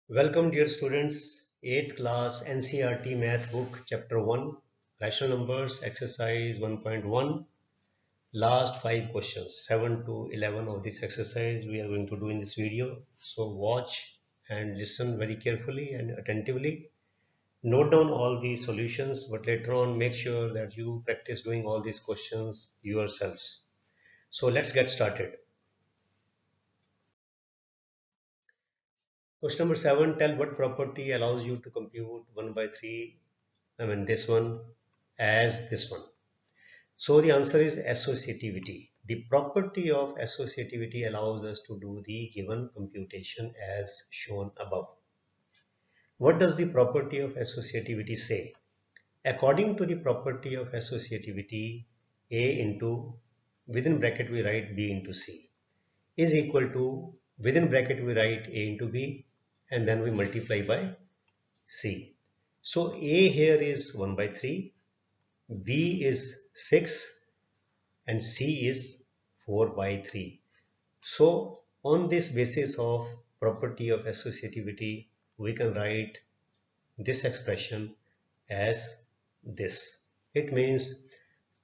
Welcome dear students, 8th class NCERT Math Book Chapter 1 Rational Numbers Exercise 1.1 Last 5 questions 7 to 11 of this exercise we are going to do in this video. So watch and listen very carefully and attentively. Note down all the solutions, but later on make sure that you practice doing all these questions yourselves. So let's get started. Question number 7, tell what property allows you to compute 1 by 3, this one as this one. So the answer is associativity. The property of associativity allows us to do the given computation as shown above. What does the property of associativity say? According to the property of associativity, A into, within bracket we write B into C, is equal to, within bracket we write A into B, and then we multiply by C. So A here is 1 by 3, B is 6, and C is 4 by 3. So on this basis of property of associativity, we can write this expression as this. It means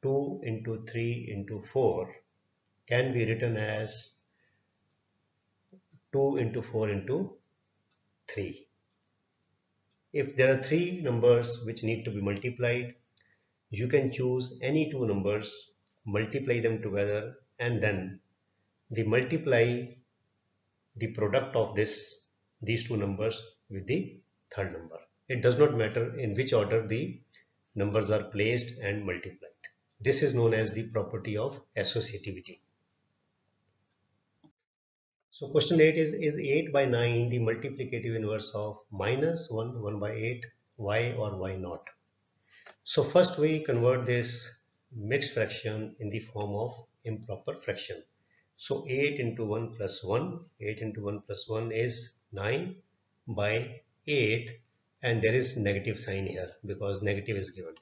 2 into 3 into 4 can be written as 2 into 4 into 3. If there are three numbers which need to be multiplied, you can choose any two numbers, multiply them together, and then multiply the product of these two numbers with the third number. It does not matter in which order the numbers are placed and multiplied. This is known as the property of associativity. So question 8 is 8 by 9 the multiplicative inverse of minus 1, 1 by 8, why or why not? So first we convert this mixed fraction in the form of improper fraction. So 8 into 1 plus 1, 8 into 1 plus 1 is 9 by 8, and there is negative sign here because negative is given.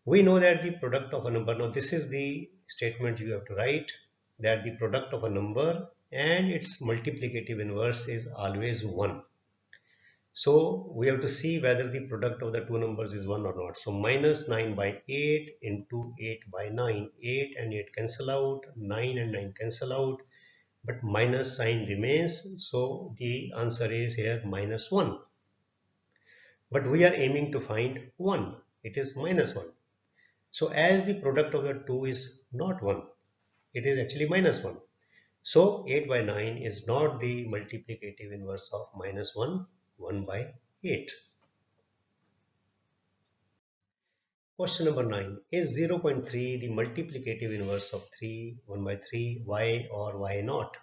We know that the product of a number, now this is the statement you have to write, that the product of a number and its multiplicative inverse is always 1. So we have to see whether the product of the two numbers is 1 or not. So minus 9 by 8 into 8 by 9. 8 and 8 cancel out, 9 and 9 cancel out, but minus sign remains. So the answer is here minus 1. But we are aiming to find 1. It is minus 1. So as the product of the two is not 1, it is actually minus 1. So 8 by 9 is not the multiplicative inverse of minus 1, 1 by 8. Question number 9. Is 0.3 the multiplicative inverse of 3, 1 by 3, why or why not?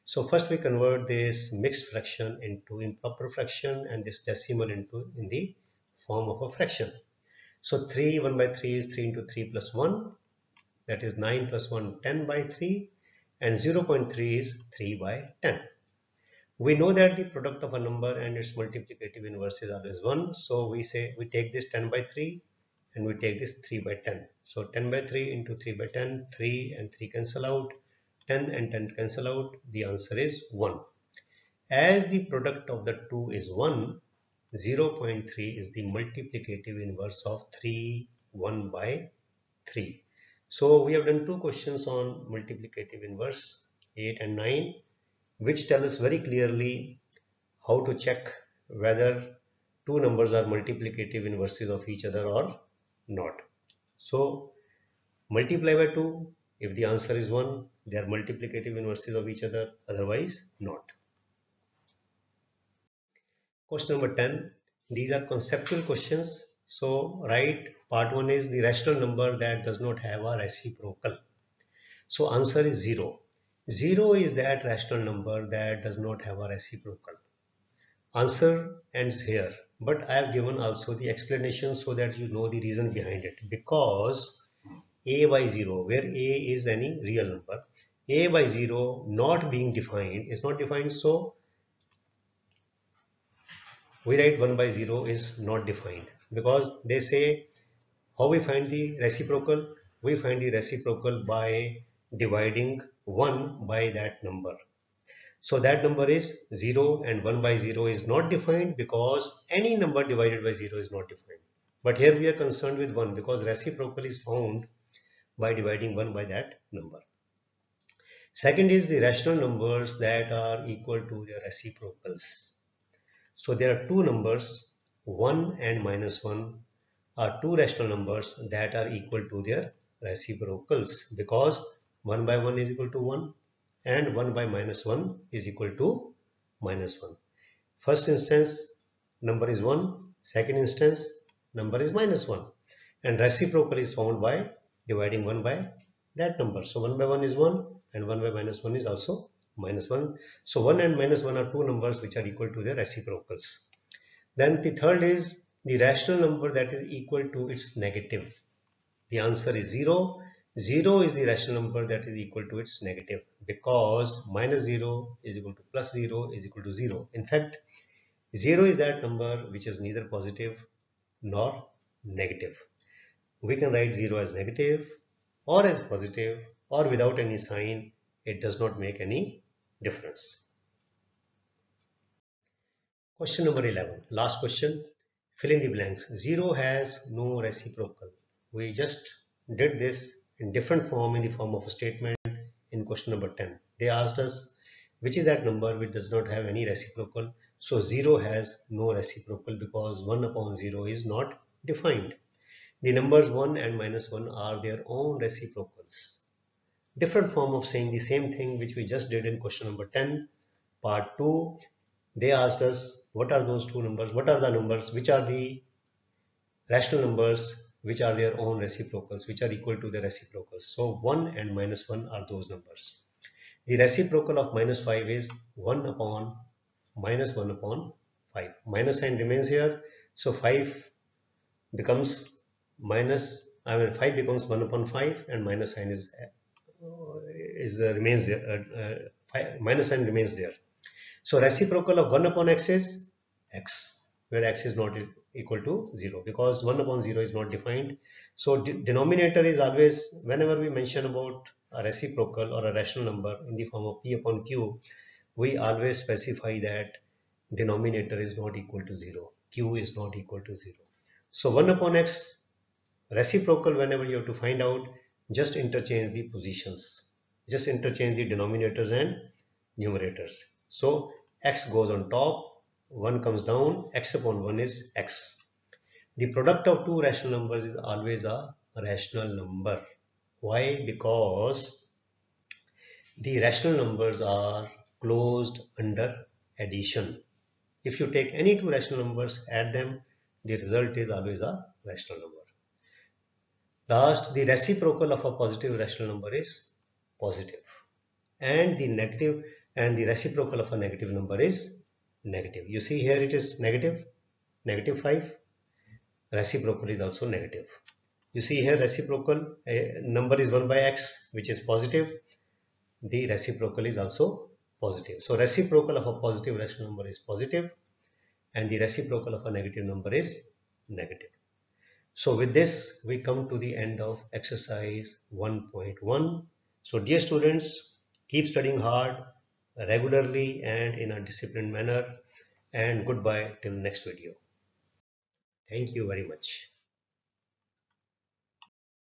So first we convert this mixed fraction into improper fraction and this decimal into in the form of a fraction. So 3, 1 by 3 is 3 into 3 plus 1, that is 9 plus 1, 10 by 3, and 0.3 is 3 by 10. We know that the product of a number and its multiplicative inverse is always 1. So we say we take this 10 by 3 and we take this 3 by 10. So 10 by 3 into 3 by 10, 3 and 3 cancel out, 10 and 10 cancel out, the answer is 1. As the product of the two is 1, 0.3 is the multiplicative inverse of 3, 1 by 3. So we have done two questions on multiplicative inverse, 8 and 9, which tell us very clearly how to check whether two numbers are multiplicative inverses of each other or not. So multiply by 2, if the answer is 1, they are multiplicative inverses of each other, otherwise not. Question number 10, these are conceptual questions. So write part 1 is the rational number that does not have a reciprocal. So answer is 0. 0 is that rational number that does not have a reciprocal. Answer ends here, but I have given also the explanation so that you know the reason behind it. Because a by 0, where a is any real number, a by 0 not being defined is not defined, so we write 1 by 0 is not defined, because they say how we find the reciprocal. We find the reciprocal by dividing 1 by that number. So that number is 0, and 1 by 0 is not defined because any number divided by 0 is not defined. But here we are concerned with 1 because reciprocal is found by dividing 1 by that number. Second is the rational numbers that are equal to their reciprocals. So there are two numbers, 1 and minus 1 are two rational numbers that are equal to their reciprocals because 1 by 1 is equal to 1 and 1 by minus 1 is equal to minus 1. First instance number is 1, second instance number is minus 1, and reciprocal is found by dividing 1 by that number. So 1 by 1 is 1 and 1 by minus 1 is also minus 1. So 1 and minus 1 are two numbers which are equal to their reciprocals. Then the third is the rational number that is equal to its negative. The answer is 0. 0 is the rational number that is equal to its negative because minus 0 is equal to plus 0 is equal to 0. In fact, 0 is that number which is neither positive nor negative. We can write 0 as negative or as positive or without any sign. It does not make any difference. Question number 11, last question. Fill in the blanks. 0 has no reciprocal. We just did this in different form in the form of a statement in question number 10. They asked us which is that number which does not have any reciprocal. So 0 has no reciprocal because 1 upon 0 is not defined. The numbers 1 and minus 1 are their own reciprocals. Different form of saying the same thing which we just did in question number 10, part 2. They asked us what are those two numbers, what are the numbers which are the rational numbers which are their own reciprocals, which are equal to the reciprocals. So 1 and minus 1 are those numbers. The reciprocal of minus 5 is 1 upon minus 1 upon 5. Minus sign remains here, so 5 becomes 5 becomes 1 upon 5 and minus sign remains there. Minus sign remains there. So reciprocal of 1 upon x is x, where x is not equal to 0 because 1 upon 0 is not defined. So denominator is always, whenever we mention about a reciprocal or a rational number in the form of p upon q, we always specify that denominator is not equal to 0, q is not equal to 0. So 1 upon x reciprocal, whenever you have to find out, just interchange the positions, just interchange the denominators and numerators. So x goes on top, 1 comes down, x upon 1 is x. The product of two rational numbers is always a rational number. Why? Because the rational numbers are closed under addition. If you take any two rational numbers, add them, the result is always a rational number. Last, the reciprocal of a positive rational number is positive, and the reciprocal of a negative number is negative. You see here it is negative, negative 5. Reciprocal is also negative. You see here reciprocal number is 1 by x, which is positive. The reciprocal is also positive. So reciprocal of a positive rational number is positive, and the reciprocal of a negative number is negative. So with this, we come to the end of exercise 1.1. So dear students, keep studying hard, regularly and in a disciplined manner, and goodbye till next video. Thank you very much.